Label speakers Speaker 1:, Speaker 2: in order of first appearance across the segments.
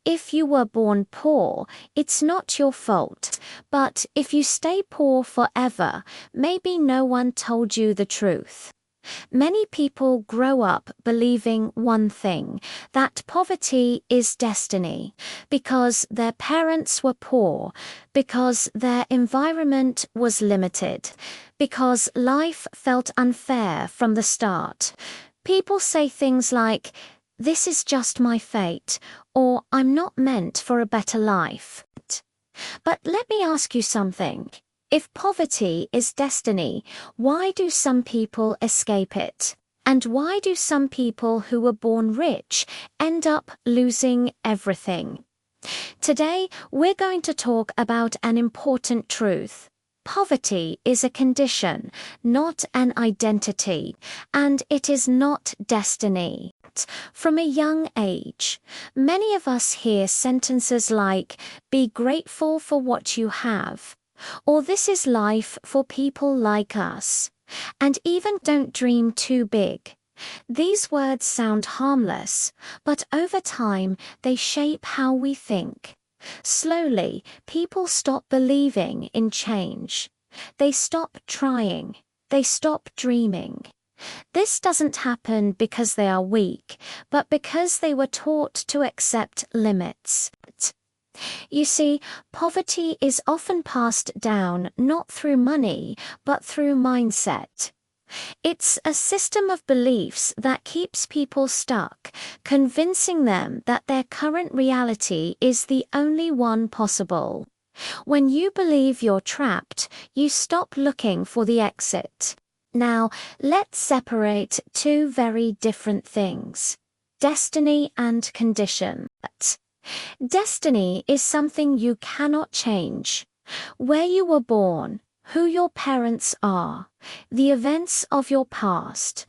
Speaker 1: If you were born poor, it's not your fault. But if you stay poor forever, maybe no one told you the truth. Many people grow up believing one thing, that poverty is destiny, because their parents were poor, because their environment was limited, because life felt unfair from the start. People say things like, "This is just my fate," or "I'm not meant for a better life." But let me ask you something. If poverty is destiny, why do some people escape it? And why do some people who were born rich end up losing everything? Today, we're going to talk about an important truth. Poverty is a condition, not an identity, and it is not destiny. From a young age, many of us hear sentences like, "Be grateful for what you have," or "This is life for people like us," and even "Don't dream too big." These words sound harmless, but over time they shape how we think. Slowly, people stop believing in change. They stop trying. They stop dreaming. This doesn't happen because they are weak, but because they were taught to accept limits. You see, poverty is often passed down not through money, but through mindset. It's a system of beliefs that keeps people stuck, convincing them that their current reality is the only one possible. When you believe you're trapped, you stop looking for the exit. Now, let's separate two very different things: destiny and condition. Destiny is something you cannot change. Where you were born, who your parents are, the events of your past.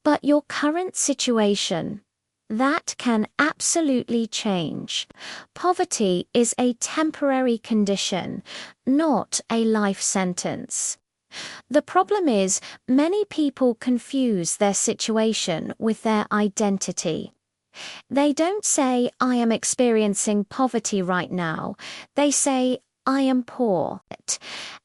Speaker 1: But your current situation, that can absolutely change. Poverty is a temporary condition, not a life sentence. The problem is, many people confuse their situation with their identity. They don't say, "I am experiencing poverty right now." They say, "I am poor."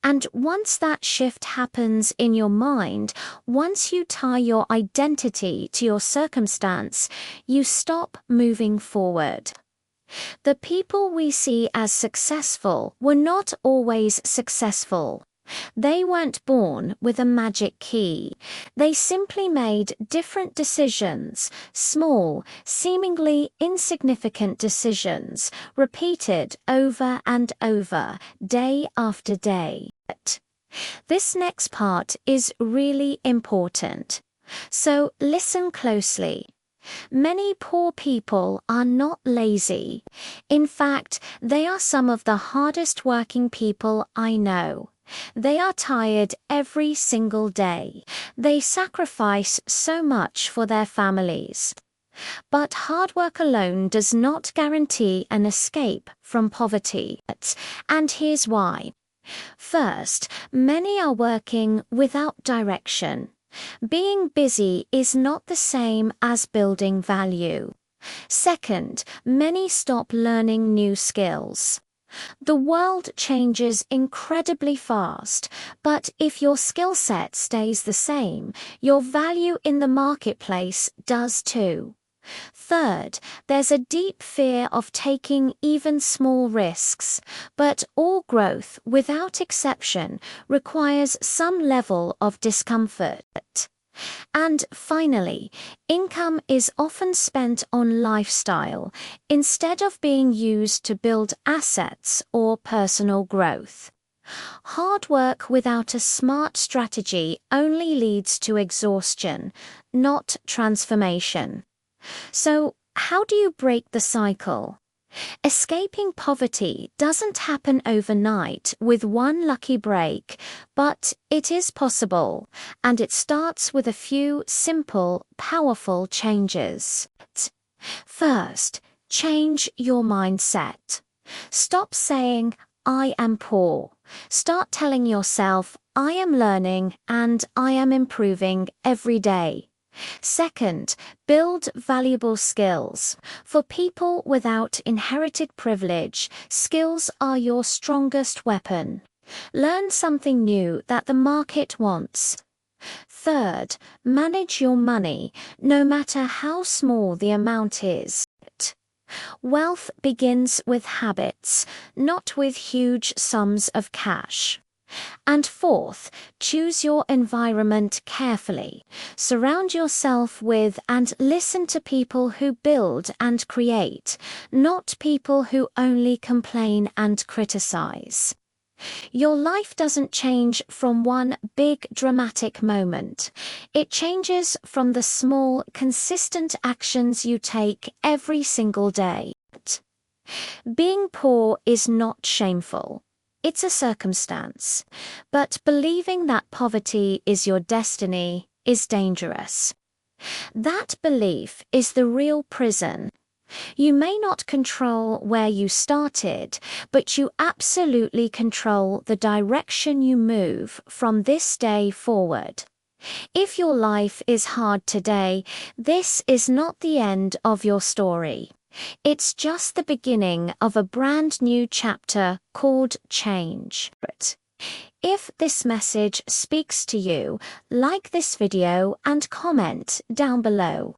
Speaker 1: And once that shift happens in your mind, once you tie your identity to your circumstance, you stop moving forward. The people we see as successful were not always successful. They weren't born with a magic key. They simply made different decisions, small, seemingly insignificant decisions, repeated over and over, day after day. This next part is really important. So listen closely. Many poor people are not lazy. In fact, they are some of the hardest working people I know. They are tired every single day. They sacrifice so much for their families. But hard work alone does not guarantee an escape from poverty. And here's why. First, many are working without direction. Being busy is not the same as building value. Second, many stop learning new skills. The world changes incredibly fast, but if your skill set stays the same, your value in the marketplace does too. Third, there's a deep fear of taking even small risks, but all growth, without exception, requires some level of discomfort. And finally, income is often spent on lifestyle instead of being used to build assets or personal growth. Hard work without a smart strategy only leads to exhaustion, not transformation. So, how do you break the cycle? Escaping poverty doesn't happen overnight with one lucky break, but it is possible, and it starts with a few simple, powerful changes. First, change your mindset. Stop saying, "I am poor." Start telling yourself, "I am learning and I am improving every day." Second, build valuable skills. For people without inherited privilege, skills are your strongest weapon. Learn something new that the market wants. Third, manage your money, no matter how small the amount is. Wealth begins with habits, not with huge sums of cash. And fourth, choose your environment carefully. Surround yourself with and listen to people who build and create, not people who only complain and criticize. Your life doesn't change from one big dramatic moment. It changes from the small, consistent actions you take every single day. Being poor is not shameful. It's a circumstance. But believing that poverty is your destiny is dangerous. That belief is the real prison. You may not control where you started, but you absolutely control the direction you move from this day forward. If your life is hard today, this is not the end of your story. It's just the beginning of a brand new chapter called change. If this message speaks to you, like this video and comment down below.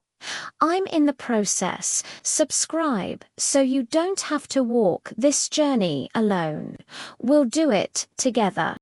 Speaker 1: I'm in the process. Subscribe so you don't have to walk this journey alone. We'll do it together.